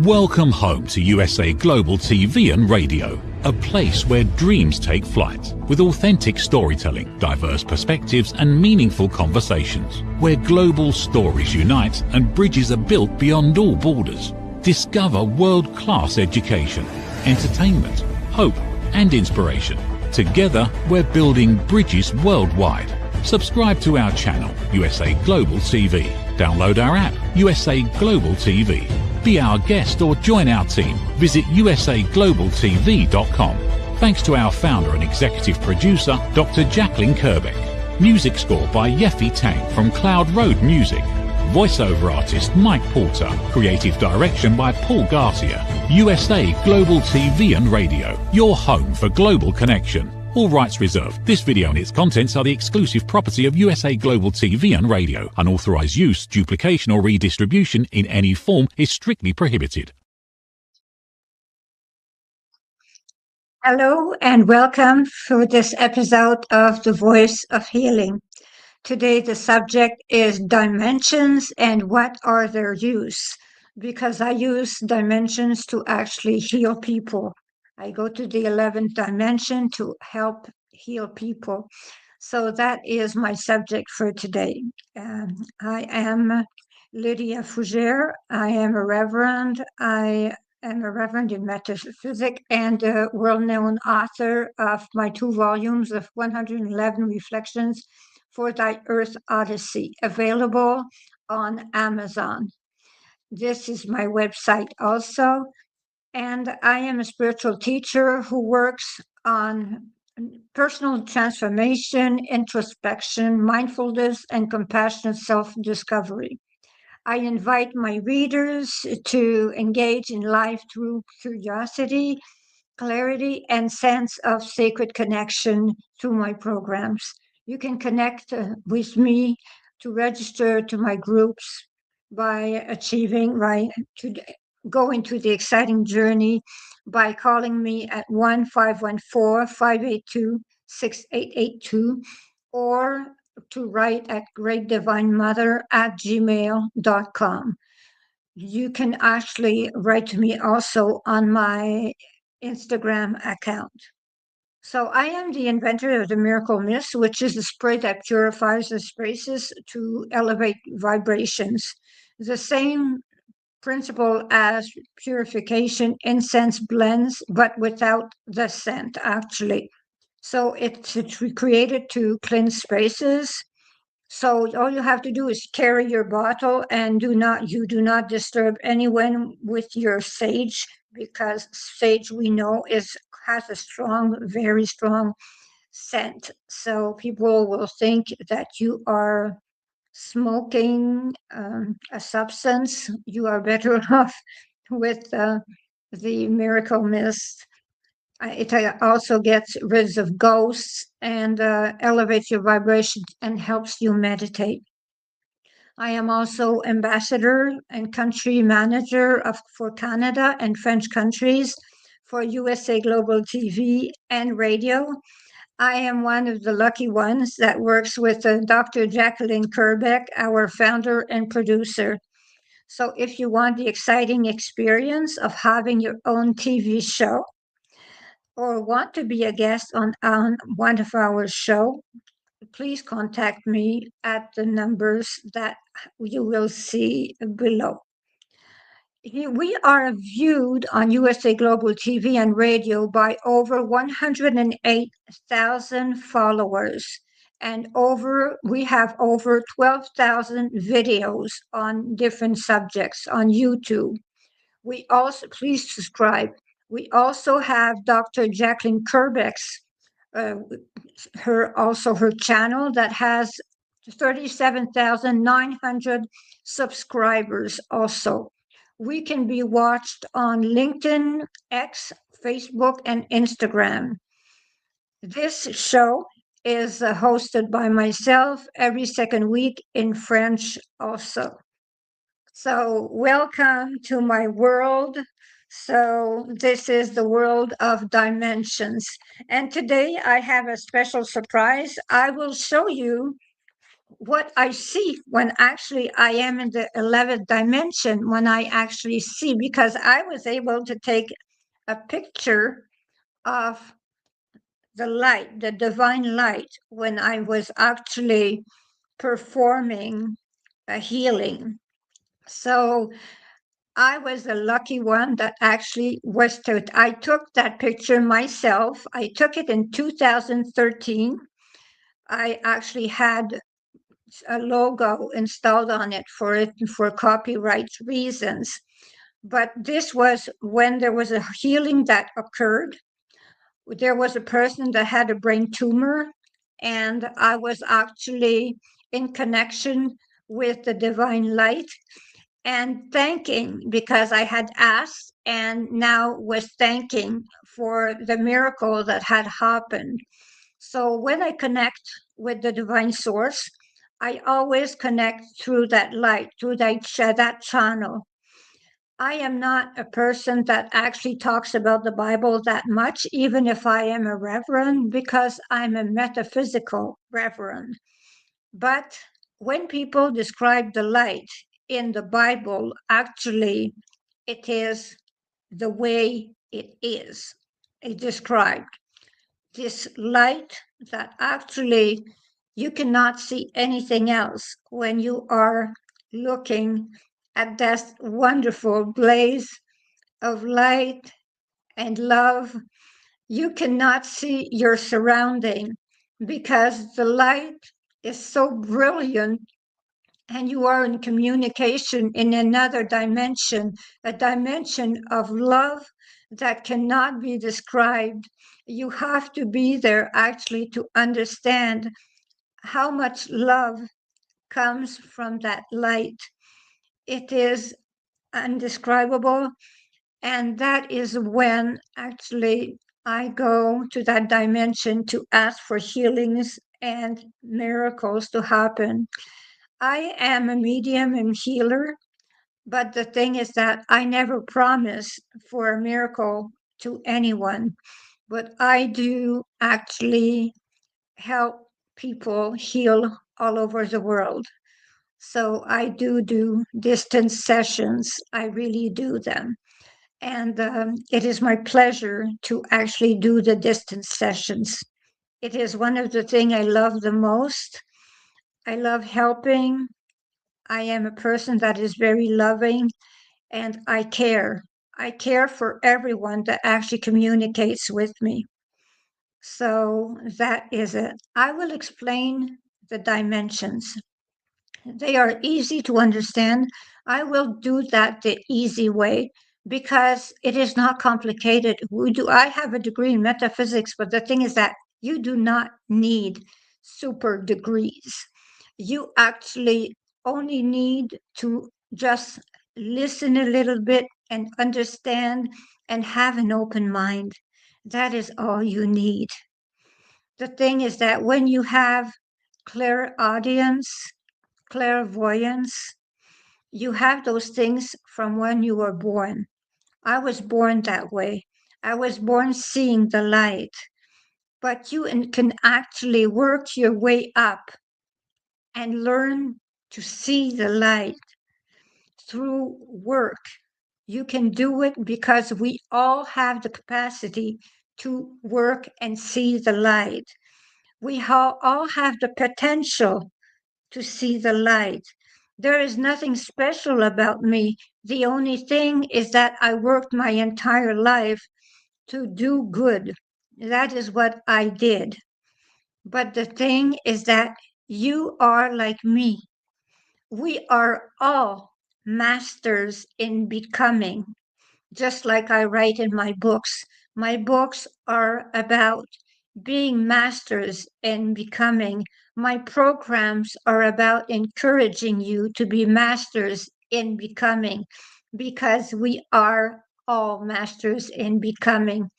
Welcome home to USA Global TV and Radio, a place where dreams take flight, with authentic storytelling, diverse perspectives and meaningful conversations, where global stories unite and bridges are built beyond all borders. Discover world-class education, entertainment, hope and inspiration. Together, we're building bridges worldwide. Subscribe to our channel, USA Global TV. Download our app, USA Global TV. Be our guest or join our team. Visit usaglobaltv.com. Thanks to our founder and executive producer, Dr. Jacalyn Kerbeck. Music score by Yeffy Tang from Cloud Road Music. Voiceover artist Mike Porter. Creative direction by Paul Garcia. USA Global TV and Radio. Your home for global connection. All rights reserved. This video and its contents are the exclusive property of USA Global TV and Radio. Unauthorized use, duplication or redistribution in any form is strictly prohibited. Hello and welcome for this episode of The Voice of Healing. Today the subject is dimensions and what are their use, because I use dimensions to actually heal people. I go to the 11th dimension to help heal people. So that is my subject for today. I am Lydia Fougere. I am a Reverend. I am a Reverend in metaphysics and a well-known author of my 2 volumes of 111 Reflections for Thy Earth Odyssey, available on Amazon. This is my website also. And I am a spiritual teacher who works on personal transformation, introspection, mindfulness, and compassionate self-discovery. I invite my readers to engage in life through curiosity, clarity, and sense of sacred connection through my programs. You can connect with me to register to my groups by go into the exciting journey by calling me at 1-514-582-6882 or to write at greatdivinemother@gmail.com. You can actually write to me also on my Instagram account. So I am the inventor of the miracle mist, which is the spray that purifies the spaces to elevate vibrations. The same principle as purification, incense blends, but without the scent, actually. So it's created to cleanse spaces. So all you have to do is carry your bottle and do not disturb anyone with your sage, because sage, we know, has a very strong scent. So people will think that you are smoking a substance. You are better off with the miracle mist. It also gets rid of ghosts and elevates your vibration and helps you meditate. I am also ambassador and country manager for Canada and French countries for USA Global TV and Radio. I am one of the lucky ones that works with Dr. Jacalyn Kerbeck, our founder and producer. So if you want the exciting experience of having your own TV show or want to be a guest on one of our shows, please contact me at the numbers that you will see below. We are viewed on USA Global TV and Radio by over 108,000 followers, and we have over 12,000 videos on different subjects on YouTube. Please subscribe. We also have Dr. Jacalyn Kerbeck's her channel that has 37,900 subscribers also. We can be watched on LinkedIn, X, Facebook, and Instagram. This show is hosted by myself every second week in French also. So welcome to my world. So this is the world of dimensions. And today I have a special surprise. I will show you what I see when actually I am in the 11th dimension, when I actually see, because I was able to take a picture of the light, the divine light, when I was actually performing a healing. So I was the lucky one that actually was to. I took that picture myself. I took it in 2013. I actually had a logo installed on it for copyright reasons. But this was when there was a healing that occurred. There was a person that had a brain tumor, and I was actually in connection with the divine light and thanking because I had asked and now was thanking for the miracle that had happened. So when I connect with the divine source, I always connect through that light, through that channel. I am not a person that actually talks about the Bible that much, even if I am a reverend, because I'm a metaphysical reverend. But when people describe the light in the Bible, actually, it is the way it is. It described this light that actually you cannot see anything else when you are looking at that wonderful blaze of light and love. You cannot see your surrounding because the light is so brilliant and you are in communication in another dimension, a dimension of love that cannot be described. You have to be there actually to understand how much love comes from that light. It is indescribable. And that is when actually I go to that dimension to ask for healings and miracles to happen. I am a medium and healer, but the thing is that I never promise for a miracle to anyone, but I do actually help people heal all over the world. So I do distance sessions. I really do them. And it is my pleasure to actually do the distance sessions. It is one of the things I love the most. I love helping. I am a person that is very loving and I care. I care for everyone that actually communicates with me. So that is it. I will explain the dimensions. They are easy to understand. I will do that the easy way because it is not complicated. I have a degree in metaphysics, but the thing is that you do not need super degrees. You actually only need to just listen a little bit and understand and have an open mind. That is all you need. The thing is that when you have clairaudience, clairvoyance, you have those things from when you were born. I was born that way. I was born seeing the light, but you can actually work your way up and learn to see the light through work. You can do it because we all have the capacity to work and see the light. We all have the potential to see the light. There is nothing special about me. The only thing is that I worked my entire life to do good. That is what I did. But the thing is that you are like me. We are all masters in becoming, just like I write in my books. My books are about being masters in becoming. My programs are about encouraging you to be masters in becoming because we are all masters in becoming.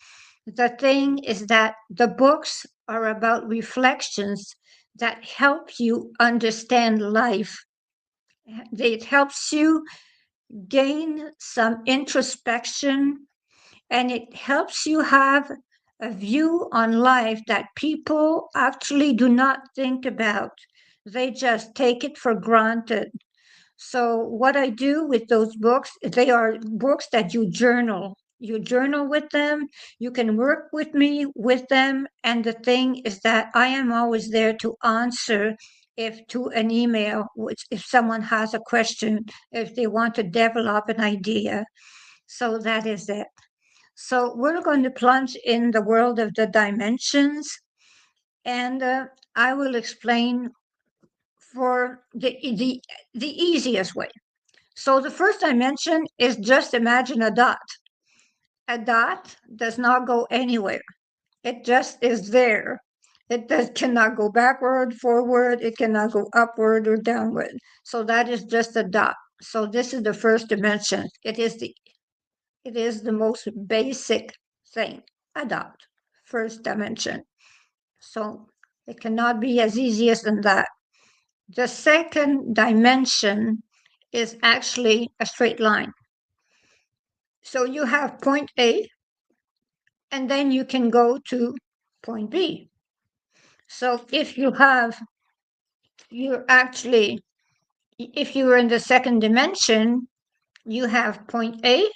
The thing is that the books are about reflections that help you understand life. It helps you gain some introspection and it helps you have a view on life that people actually do not think about. They just take it for granted. So what I do with those books, they are books that you journal. You journal with them, you can work with me with them. And the thing is that I am always there to answer if to an email, which if someone has a question, if they want to develop an idea. So that is it. So we're going to plunge in the world of the dimensions, and I will explain for the easiest way. So the first dimension is just imagine a dot. A dot does not go anywhere. It just is there. Cannot go backward, forward. It cannot go upward or downward. So that is just a dot. So this is the first dimension. It is the most basic thing. A dot, first dimension. So it cannot be as easy as that. The second dimension is actually a straight line. So you have point A, and then you can go to point B. So if you're in the second dimension, you have point A,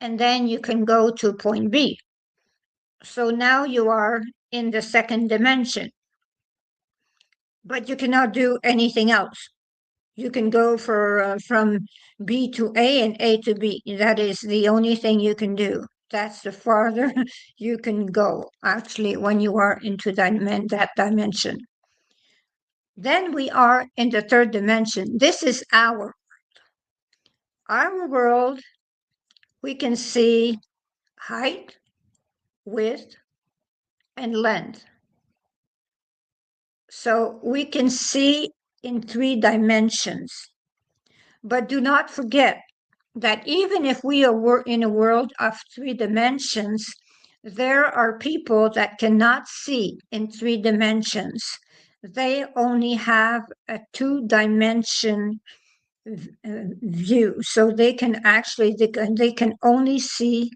and then you can go to point B. So now you are in the second dimension, but you cannot do anything else. You can go from B to A and A to B. That is the only thing you can do. That's the farther you can go, actually, when you are into that dimension. Then we are in the third dimension. This is our world. We can see height, width, and length. So we can see in 3 dimensions. But do not forget that even if we are in a world of 3 dimensions, there are people that cannot see in 3 dimensions. They only have a 2-dimension view. So they can only see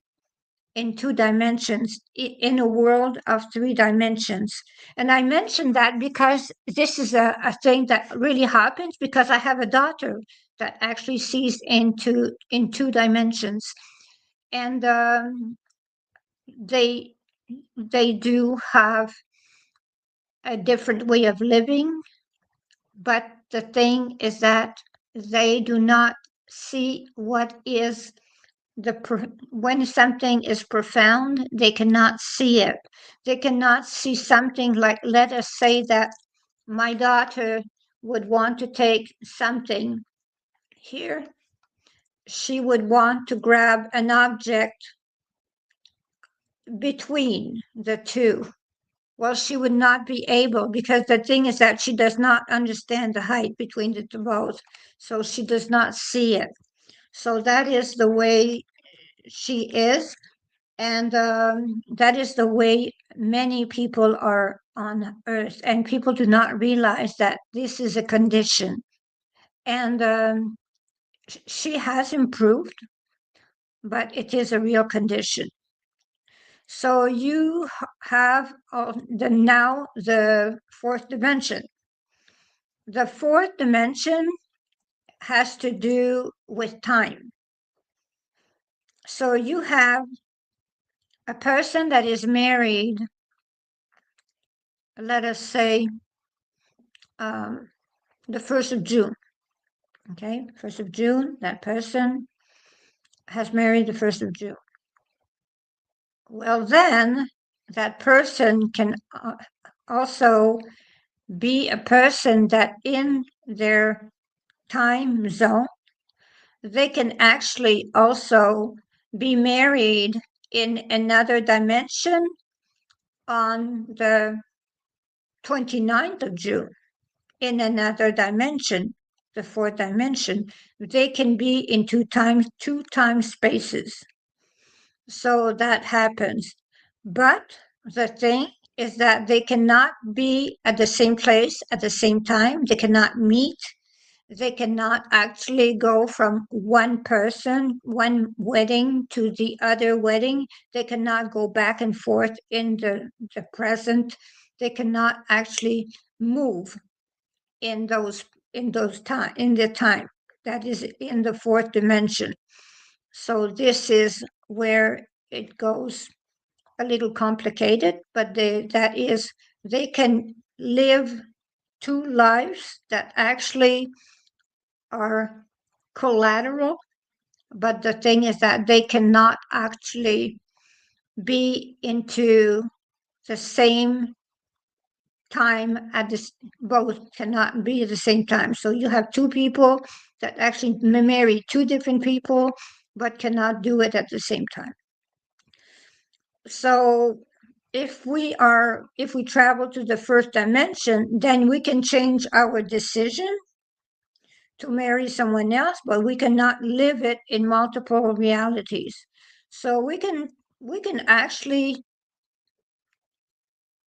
in 2 dimensions in a world of 3 dimensions. And I mentioned that because this is a thing that really happens, because I have a daughter that actually sees in 2 dimensions. And they do have a different way of living, but the thing is that they do not see what is when something is profound, they cannot see it. They cannot see something like, let us say that my daughter would want to take something here. She would want to grab an object between the two. Well, she would not be able, because the thing is that she does not understand the height between the two both. So she does not see it. So that is the way she is. And that is the way many people are on Earth. And people do not realize that this is a condition. And she has improved, but it is a real condition. So you have now the 4th dimension. The 4th dimension has to do with time. So you have a person that is married, let us say, the 1st of June. Okay, 1st of June, that person has married the 1st of June. Well, then that person can also be a person that in their time zone, they can actually also be married in another dimension on the 29th of June, in another dimension, the 4th dimension. They can be in two time spaces. So that happens. But the thing is that they cannot be at the same place at the same time. They cannot meet. They cannot actually go from one wedding to the other wedding. They cannot go back and forth in the present. They cannot actually move. in the time that is in the fourth dimension. So this is where it goes a little complicated, but they can live two lives that actually are collateral, but the thing is that they cannot actually be into the same time at this, both cannot be at the same time. So you have two people that actually marry two different people, but cannot do it at the same time. So if we travel to the first dimension, then we can change our decision to marry someone else, but we cannot live it in multiple realities. So we can actually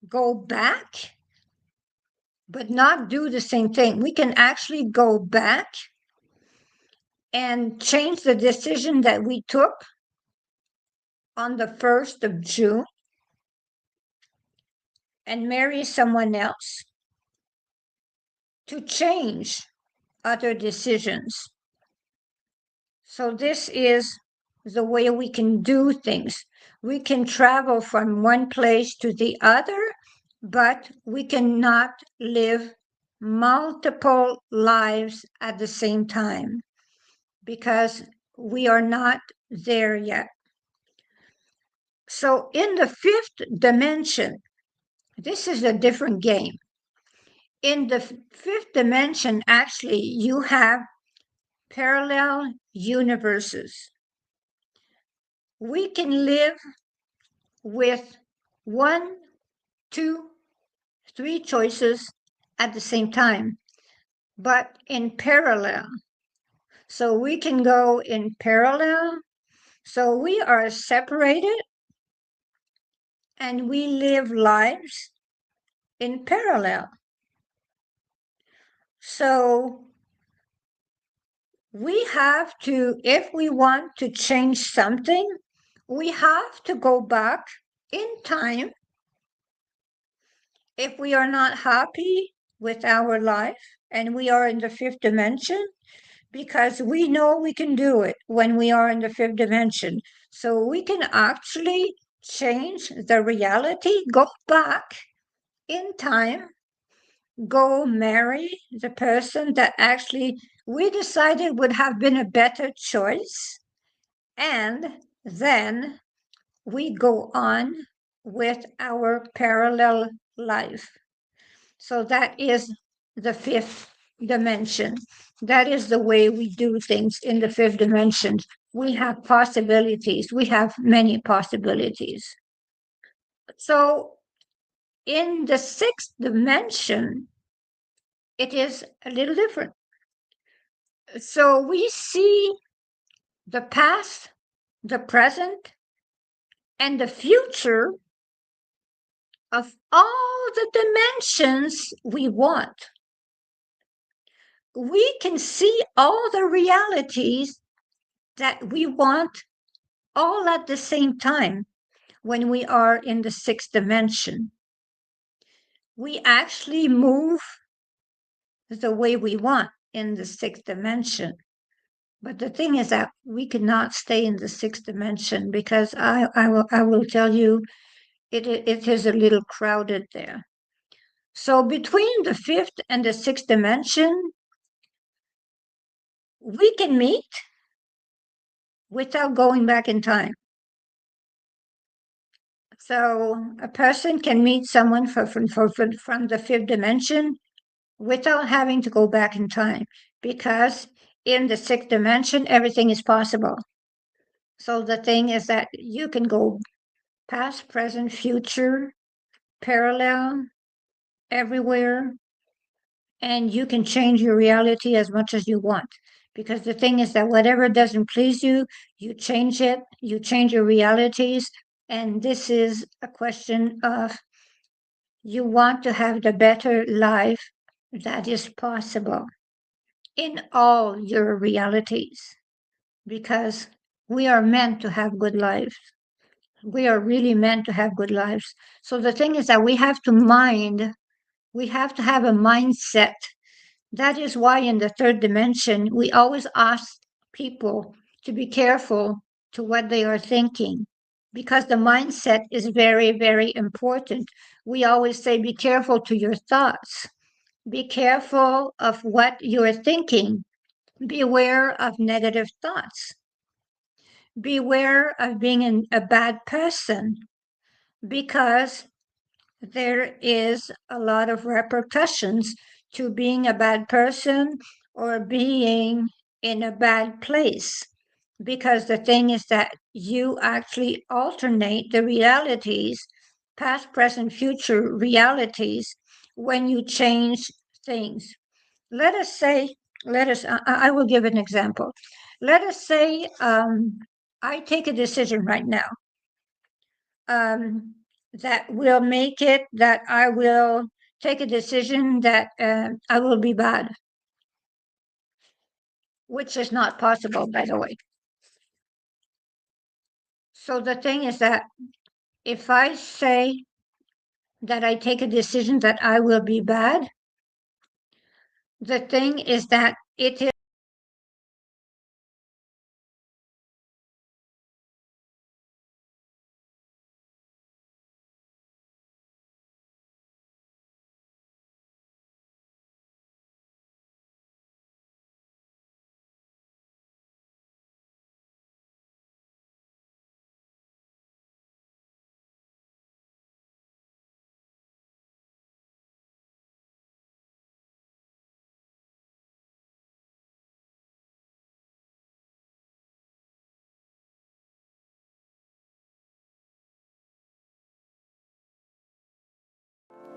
go back, but not do the same thing. We can actually go back and change the decision that we took on the 1st of June and marry someone else to change other decisions. So this is the way we can do things. We can travel from one place to the other, but we cannot live multiple lives at the same time because we are not there yet. So in the fifth dimension, this is a different game. In the fifth dimension, actually, you have parallel universes. We can live with 1, 2, 3 choices at the same time, but in parallel. So we can go in parallel. So we are separated and we live lives in parallel. So we have to, if we want to change something, we have to go back in time if we are not happy with our life and we are in the fifth dimension, because we know we can do it when we are in the fifth dimension. So we can actually change the reality, go back in time, go marry the person that actually we decided would have been a better choice. And then we go on with our parallel life. So that is the fifth dimension. That is the way we do things in the fifth dimension. We have possibilities. We have many possibilities. So in the sixth dimension, it is a little different. So we see the past, the present, and the future of all the dimensions we want. We can see all the realities that we want all at the same time when we are in the sixth dimension. We actually move the way we want in the sixth dimension. But the thing is that we cannot stay in the sixth dimension because I will tell you, it is a little crowded there. So between the fifth and the sixth dimension, we can meet without going back in time. So a person can meet someone from the fifth dimension without having to go back in time, because in the sixth dimension, everything is possible. So the thing is that you can go past, present, future, parallel, everywhere, and you can change your reality as much as you want. Because the thing is that whatever doesn't please you, you change it, you change your realities. And this is a question of you want to have the better life that is possible in all your realities, because we are meant to have good lives. We are really meant to have good lives. So the thing is that we have to have a mindset That is why in the third dimension, we always ask people to be careful to what they are thinking, because the mindset is very, very important. We always say, be careful to your thoughts. Be careful of what you're thinking. Beware of negative thoughts. Beware of being a bad person, because there is a lot of repercussions to being a bad person or being in a bad place. Because the thing is that you actually alternate the realities, past, present, future realities, when you change things. Let us say, I will give an example. Let us say I take a decision right now um, that will make it that I will take a decision that I will be bad, which is not possible, by the way. So the thing is that if I say that I take a decision that I will be bad, the thing is that it is.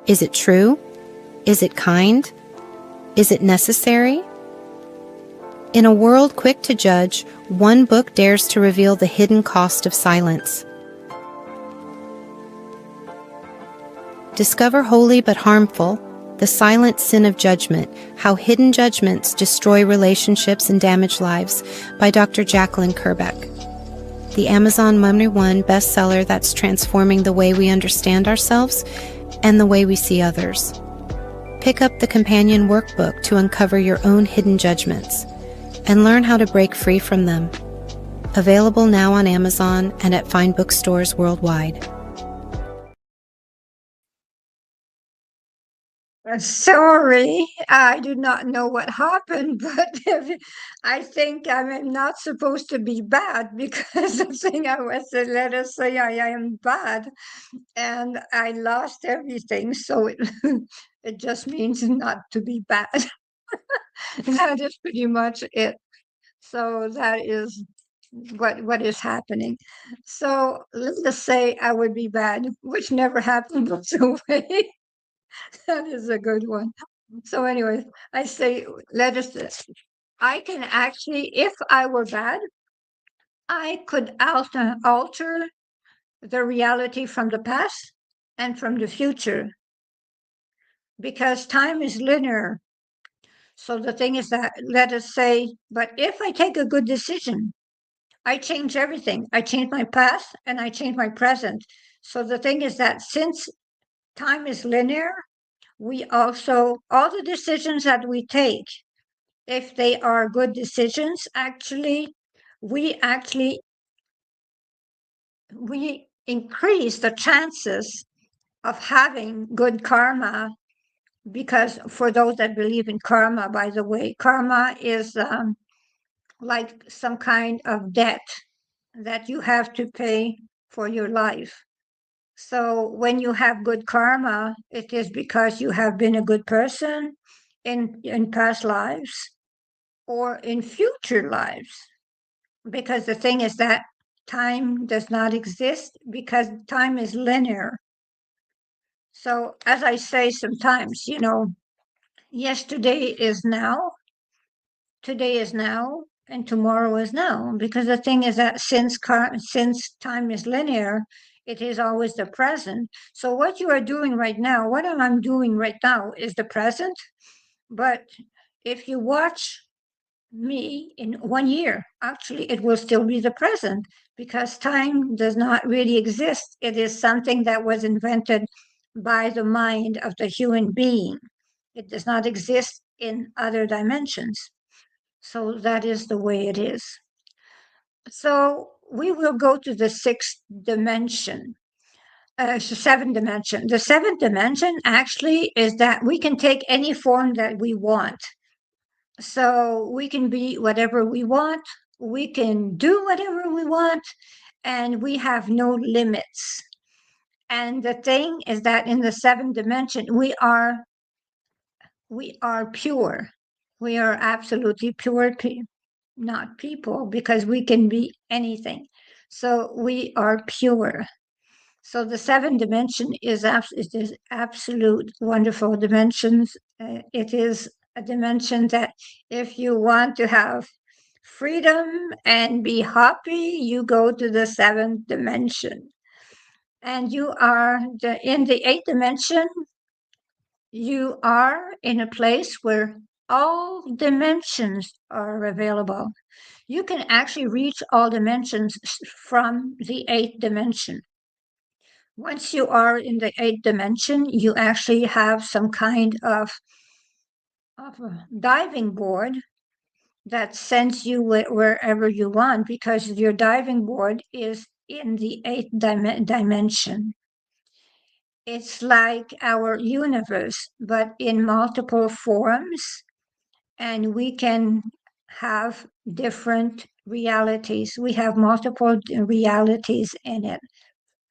Is it true? Is it kind? Is it necessary? In a world quick to judge, one book dares to reveal the hidden cost of silence. Discover Holy but Harmful: The Silent Sin of Judgment, How Hidden Judgments Destroy Relationships and Damage Lives, by Dr. Jacalyn Kerbeck. The Amazon #1 bestseller that's transforming the way we understand ourselves and the way we see others. Pick up the companion workbook to uncover your own hidden judgments and learn how to break free from them. Available now on Amazon and at fine bookstores worldwide. Sorry, I do not know what happened, but I think I'm not supposed to be bad, because the thing I was, let us say I am bad, and I lost everything, so it, it just means not to be bad. That is pretty much it. So that is what is happening. So let's just say I would be bad, which never happened, by the way. That is a good one. So anyway, I say, let us, I can actually, if I were bad, I could alter the reality from the past and from the future, because time is linear. So the thing is that, let us say, but if I take a good decision, I change everything. I change my past and I change my present. So the thing is that since time is linear, we also, all the decisions that we take, if they are good decisions, we actually we increase the chances of having good karma. Because for those that believe in karma, by the way, karma is like some kind of debt that you have to pay for your life. So when you have good karma, it is because you have been a good person in past lives or in future lives. Because the thing is that time does not exist, because time is linear. So as I say sometimes, yesterday is now, today is now, and tomorrow is now. Because the thing is that since time is linear, it is always the present. So what you are doing right now, what I'm doing right now, is the present. But if you watch me in 1 year, actually, it will still be the present, because time does not really exist. It is something that was invented by the mind of the human being. It does not exist in other dimensions. So that is the way it is. So we will go to the sixth dimension, seventh dimension. The seventh dimension actually is that we can take any form that we want. So we can be whatever we want, we can do whatever we want, and we have no limits. And the thing is that in the seventh dimension, we are pure. We are absolutely pure, not people, because we can be anything. So we are pure. So the seventh dimension is absolute wonderful dimensions. It is a dimension that if you want to have freedom and be happy, you go to the seventh dimension. And you are in the eighth dimension, you are in a place where all dimensions are available. You can actually reach all dimensions from the eighth dimension. Once you are in the eighth dimension, you actually have some kind of a diving board that sends you wherever you want, because your diving board is in the eighth dimension. It's like our universe, but in multiple forms, and we can have different realities. We have multiple realities in it.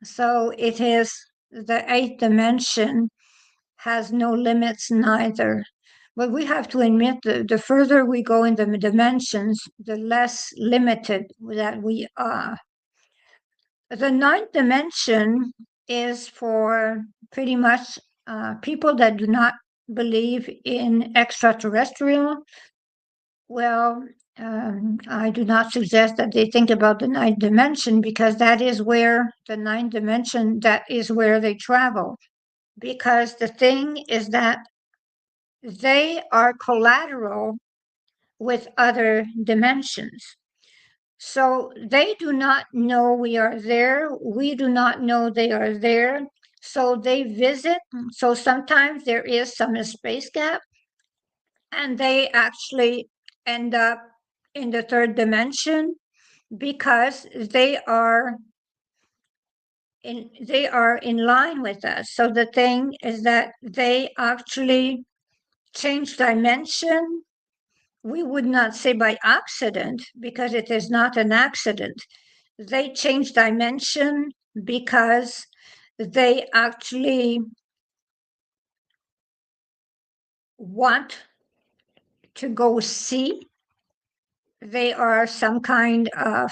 So it is the eighth dimension has no limits neither. But we have to admit that the further we go in the dimensions, the less limited that we are. The ninth dimension is for pretty much people that do not believe in extraterrestrial. Well, I do not suggest that they think about the ninth dimension, because that is where the ninth dimension, that is where they travel. Because the thing is that they are collateral with other dimensions. So they do not know we are there. We do not know they are there. So they visit. So sometimes there is some space gap, and they actually end up in the third dimension, because they are in line with us. So the thing is that they actually change dimension. We would not say by accident, because it is not an accident. They change dimension because they actually want to go see. They are some kind of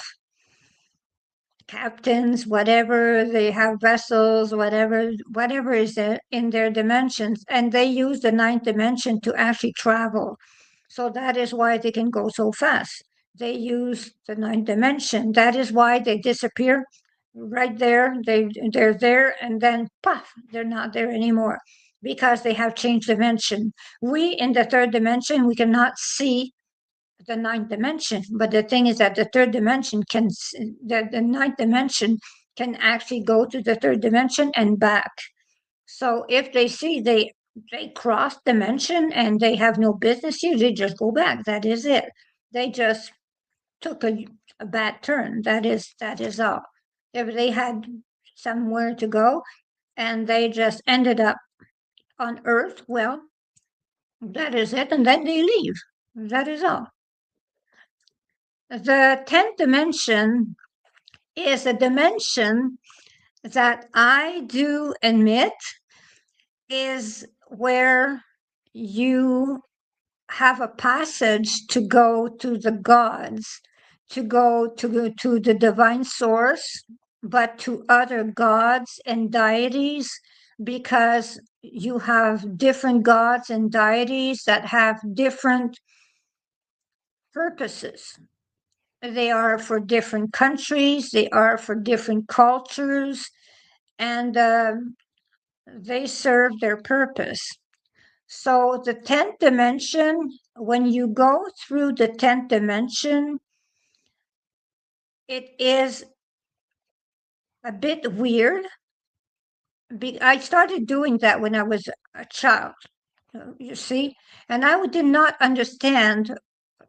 captains, whatever, they have vessels, whatever is in their dimensions, and they use the ninth dimension to actually travel. So that is why they can go so fast. They use the ninth dimension. That is why they disappear right there. They're there, and then puff, they're not there anymore, because they have changed dimension. We in the third dimension, we cannot see the ninth dimension, but the thing is that the third dimension can, the ninth dimension can actually go to the third dimension and back. So if they see they cross dimension and they have no business here, they just go back. That is it. They just took a bad turn. That is all. If they had somewhere to go and they just ended up on Earth, well, that is it, and then they leave. That is all. The 10th dimension is a dimension that I do admit is where you have a passage to go to the gods, to go to the divine source, but to other gods and deities, because you have different gods and deities that have different purposes. They are for different countries, they are for different cultures, and they serve their purpose. So the 10th dimension, when you go through the 10th dimension, it is a bit weird. I started doing that when I was a child. You see, and I did not understand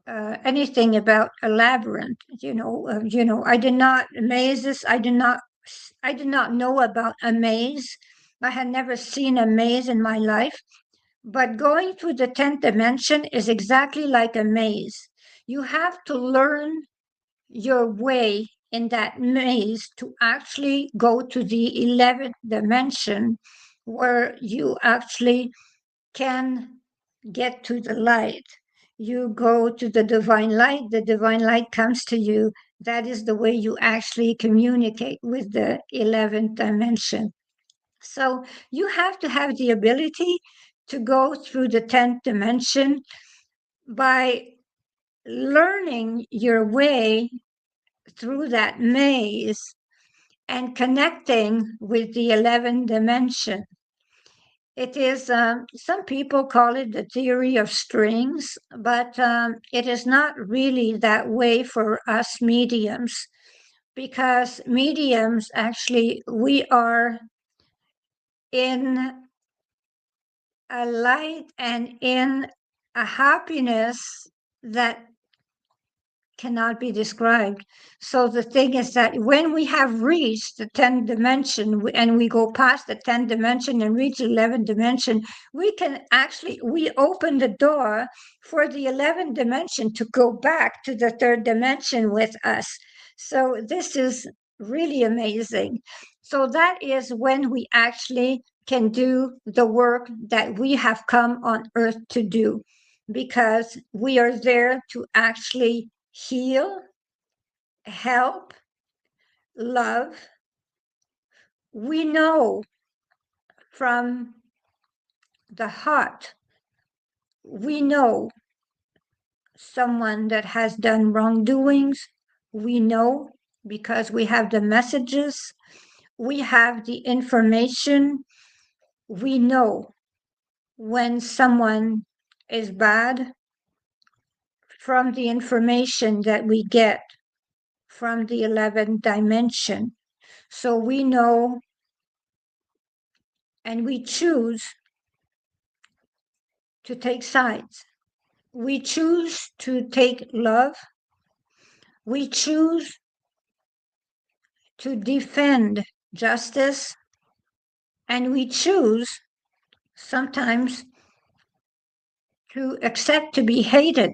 anything about a labyrinth. I did not mazes. I did not know about a maze. I had never seen a maze in my life. But going through the 10th dimension is exactly like a maze. You have to learn your way in that maze to actually go to the 11th dimension where you actually can get to the light. You go to the divine light comes to you. That is the way you actually communicate with the 11th dimension. So you have to have the ability to go through the 10th dimension by learning your way through that maze and connecting with the 11th dimension. It is, some people call it the theory of strings, but it is not really that way for us mediums, because mediums actually, we are in a light and in a happiness that cannot be described. So the thing is that when we have reached the 10th dimension and we go past the 10th dimension and reach the 11th dimension, we open the door for the 11th dimension to go back to the third dimension with us. So this is really amazing. So that is when we actually can do the work that we have come on earth to do, because we are there to actually heal, help, love. We know from the heart, we know someone that has done wrongdoings. We know because we have the messages, we have the information. We know when someone is bad from the information that we get from the 11th dimension. So we know and we choose to take sides. We choose to take love. We choose to defend justice. And we choose sometimes to accept to be hated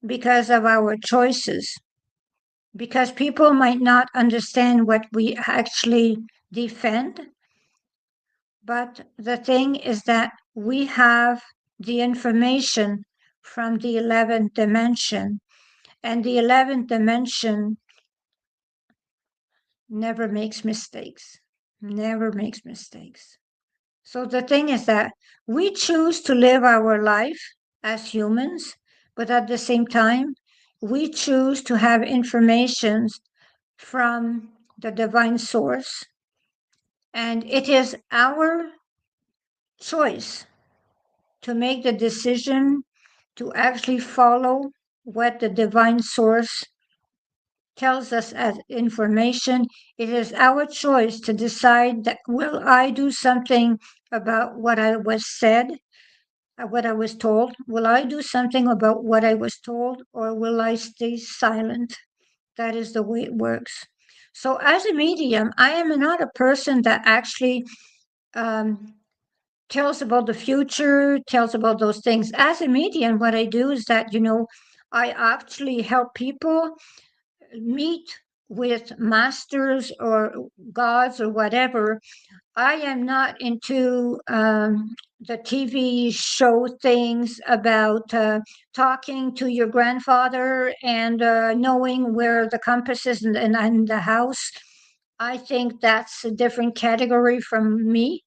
because of our choices. Because people might not understand what we actually defend. But the thing is that we have the information from the 11th dimension, and the 11th dimension never makes mistakes, never makes mistakes. So the thing is that we choose to live our life as humans, but at the same time, we choose to have information from the divine source, and it is our choice to make the decision to actually follow what the divine source tells us as information. It is our choice to decide that will I do something about what I was said, what I was told? Will I do something about what I was told, or will I stay silent? That is the way it works. So as a medium, I am not a person that actually tells about the future, tells about those things. As a medium, what I do is that, I actually help people meet with masters or gods or whatever. I am not into the TV show things about talking to your grandfather and knowing where the compass is in the house. I think that's a different category from me.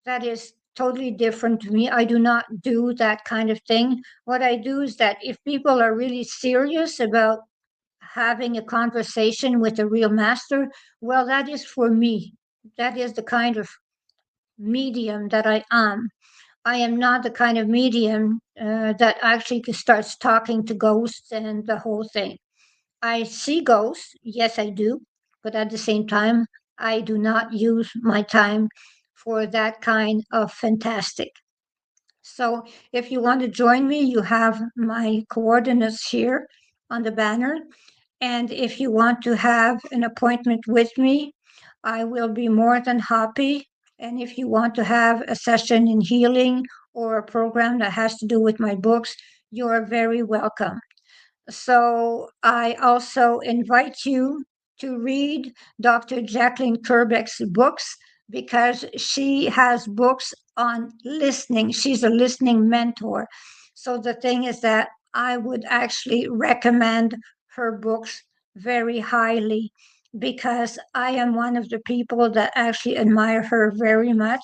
That is totally different to me. I do not do that kind of thing. What I do is that if people are really serious about having a conversation with a real master, well, that is for me. That is the kind of medium that I am. I am not the kind of medium that actually starts talking to ghosts and the whole thing. I see ghosts, yes, I do, but at the same time, I do not use my time for that kind of fantastic. So if you want to join me, you have my coordinates here on the banner. And if you want to have an appointment with me, I will be more than happy. And if you want to have a session in healing or a program that has to do with my books, you are very welcome. So I also invite you to read Dr. Jacalyn Kerbeck's books because she has books on listening. She's a listening mentor. So the thing is that I would actually recommend her books very highly because I am one of the people that actually admire her very much.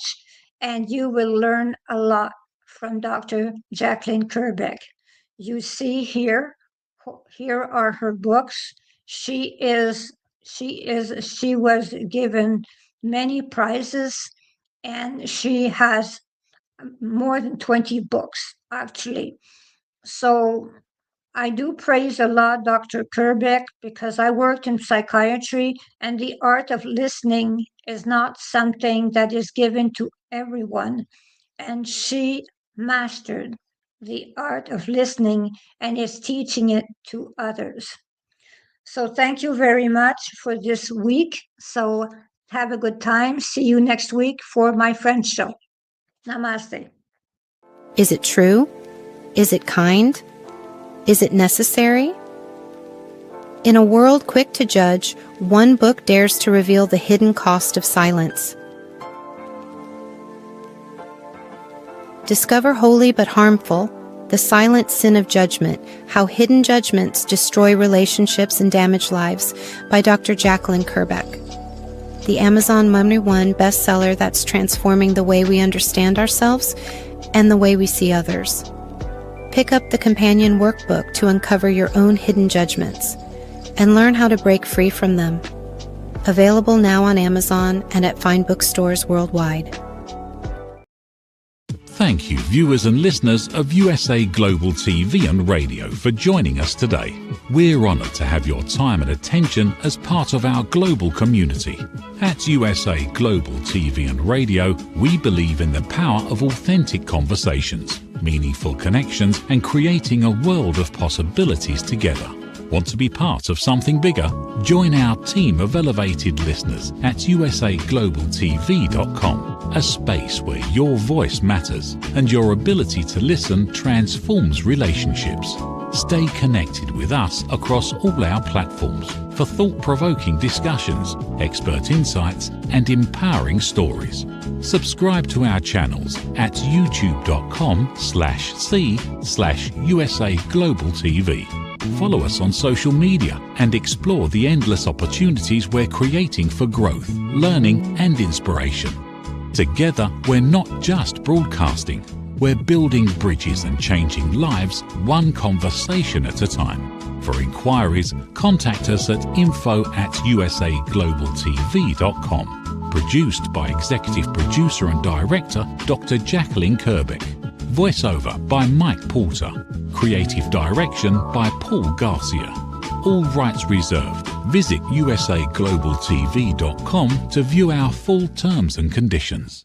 And you will learn a lot from Dr. Jacalyn Kerbeck. You see here are her books. She was given many prizes and she has more than 20 books actually. So I do praise a lot Dr. Kerbeck because I worked in psychiatry and the art of listening is not something that is given to everyone. And she mastered the art of listening and is teaching it to others. So thank you very much for this week. So have a good time. See you next week for my French show. Namaste. Is it true? Is it kind? Is it necessary? In a world quick to judge, one book dares to reveal the hidden cost of silence. Discover holy but harmful, the silent sin of judgment, how hidden judgments destroy relationships and damage lives, by Dr. Jacalyn Kerbeck. The Amazon #1 bestseller that's transforming the way we understand ourselves and the way we see others. Pick up the companion workbook to uncover your own hidden judgments and learn how to break free from them. Available now on Amazon and at fine bookstores worldwide. Thank you, viewers and listeners of USA Global TV and Radio, for joining us today. We're honoured to have your time and attention as part of our global community. At USA Global TV and Radio, we believe in the power of authentic conversations, meaningful connections, and creating a world of possibilities together. Want to be part of something bigger? Join our team of elevated listeners at usaglobaltv.com, a space where your voice matters and your ability to listen transforms relationships. Stay connected with us across all our platforms for thought-provoking discussions, expert insights, and empowering stories. Subscribe to our channels at youtube.com/c/usaglobaltv. Follow us on social media and explore the endless opportunities we're creating for growth, learning, and inspiration. Together, we're not just broadcasting, we're building bridges and changing lives one conversation at a time. For inquiries, contact us at info@usaglobaltv.com. Produced by Executive Producer and Director Dr. Jacalyn Kerbeck. Voiceover by Mike Porter. Creative direction by Paul Garcia. All rights reserved. Visit usaglobaltv.com to view our full terms and conditions.